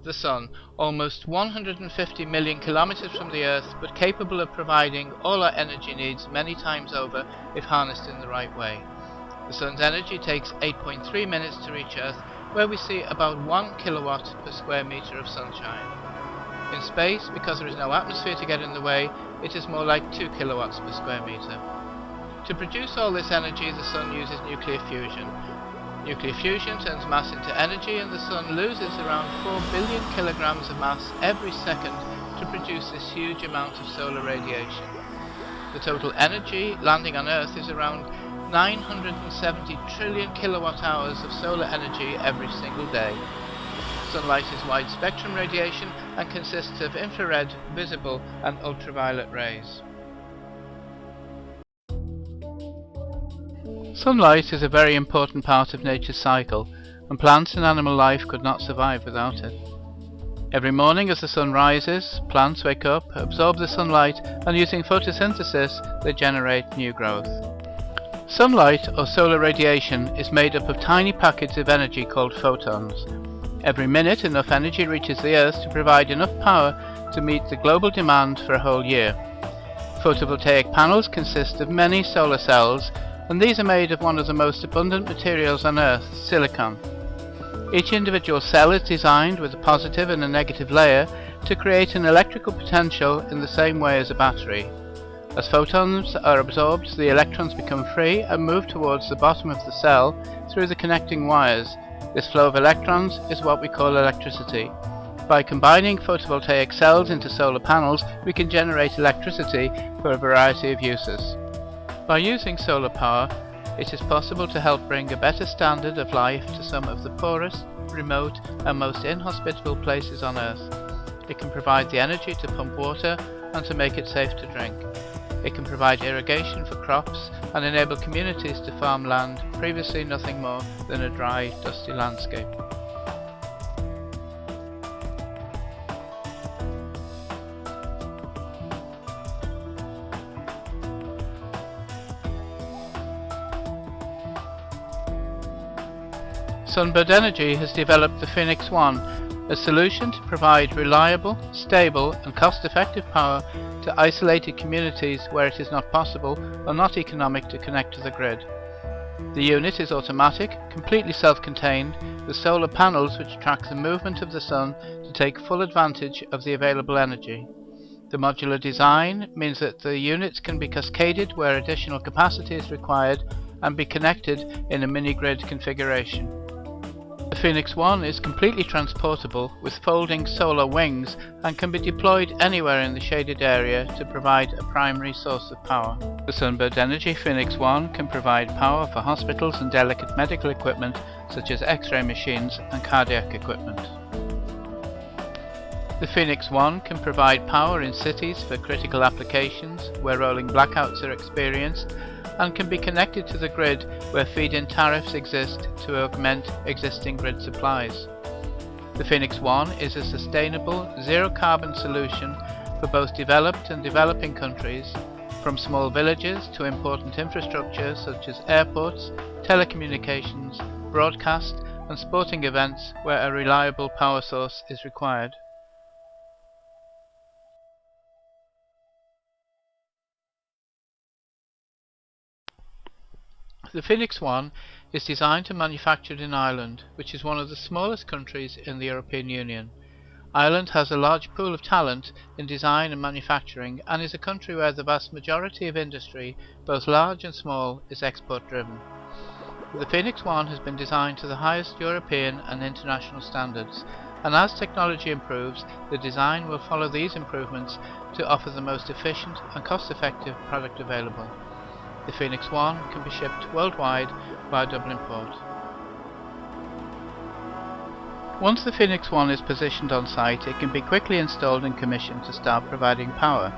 the Sun, almost 150 million kilometers from the Earth, but capable of providing all our energy needs many times over if harnessed in the right way. The Sun's energy takes 8.3 minutes to reach Earth, where we see about 1 kilowatt per square meter of sunshine. In space, because there is no atmosphere to get in the way, it is more like 2 kilowatts per square meter. To produce all this energy, the Sun uses nuclear fusion. Nuclear fusion turns mass into energy, and the Sun loses around 4 billion kilograms of mass every second to produce this huge amount of solar radiation. The total energy landing on Earth is around 970 trillion kilowatt hours of solar energy every single day. Sunlight is wide spectrum radiation and consists of infrared, visible and ultraviolet rays. Sunlight is a very important part of nature's cycle, and plants and animal life could not survive without it. Every morning as the sun rises, plants wake up, absorb the sunlight, and using photosynthesis they generate new growth. Sunlight, or solar radiation, is made up of tiny packets of energy called photons. Every minute enough energy reaches the Earth to provide enough power to meet the global demand for a whole year. Photovoltaic panels consist of many solar cells, and these are made of one of the most abundant materials on Earth, silicon. Each individual cell is designed with a positive and a negative layer to create an electrical potential in the same way as a battery. As photons are absorbed, the electrons become free and move towards the bottom of the cell through the connecting wires. This flow of electrons is what we call electricity. By combining photovoltaic cells into solar panels, we can generate electricity for a variety of uses. By using solar power, it is possible to help bring a better standard of life to some of the poorest, remote and most inhospitable places on Earth. It can provide the energy to pump water and to make it safe to drink. It can provide irrigation for crops and enable communities to farm land previously nothing more than a dry, dusty landscape. Sunbird Energy has developed the Phoenix 1, a solution to provide reliable, stable and cost-effective power to isolated communities where it is not possible or not economic to connect to the grid. The unit is automatic, completely self-contained, with solar panels which track the movement of the sun to take full advantage of the available energy. The modular design means that the units can be cascaded where additional capacity is required and be connected in a mini-grid configuration. The Phoenix 1 is completely transportable with folding solar wings and can be deployed anywhere in the shaded area to provide a primary source of power. The Sunbird Energy Phoenix 1 can provide power for hospitals and delicate medical equipment such as X-ray machines and cardiac equipment. The Phoenix 1 can provide power in cities for critical applications where rolling blackouts are experienced, and can be connected to the grid where feed-in tariffs exist to augment existing grid supplies. The Phoenix 1 is a sustainable, zero-carbon solution for both developed and developing countries, from small villages to important infrastructure such as airports, telecommunications, broadcast and sporting events where a reliable power source is required. The Phoenix 1 is designed and manufactured in Ireland, which is one of the smallest countries in the European Union. Ireland has a large pool of talent in design and manufacturing and is a country where the vast majority of industry, both large and small, is export driven. The Phoenix 1 has been designed to the highest European and international standards, and as technology improves, the design will follow these improvements to offer the most efficient and cost-effective product available. The Phoenix 1 can be shipped worldwide via Dublin Port. Once the Phoenix 1 is positioned on site, it can be quickly installed and commissioned to start providing power.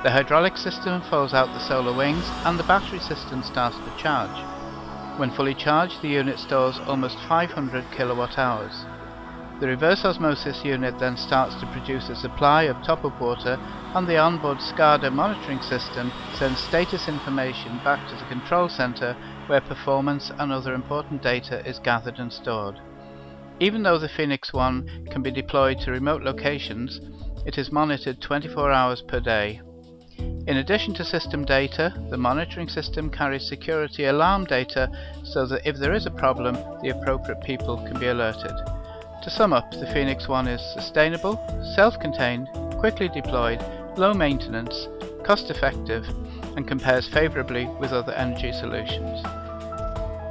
The hydraulic system folds out the solar wings and the battery system starts to charge. When fully charged, the unit stores almost 500 kilowatt hours. The reverse osmosis unit then starts to produce a supply of top-up water, and the onboard SCADA monitoring system sends status information back to the control center where performance and other important data is gathered and stored. Even though the Phoenix 1 can be deployed to remote locations, it is monitored 24 hours per day. In addition to system data, the monitoring system carries security alarm data so that if there is a problem, the appropriate people can be alerted. To sum up, the Phoenix 1 is sustainable, self-contained, quickly deployed, low maintenance, cost-effective, and compares favourably with other energy solutions.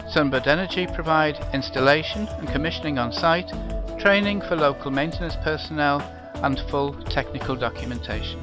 Sunbird Energy provide installation and commissioning on site, training for local maintenance personnel, and full technical documentation.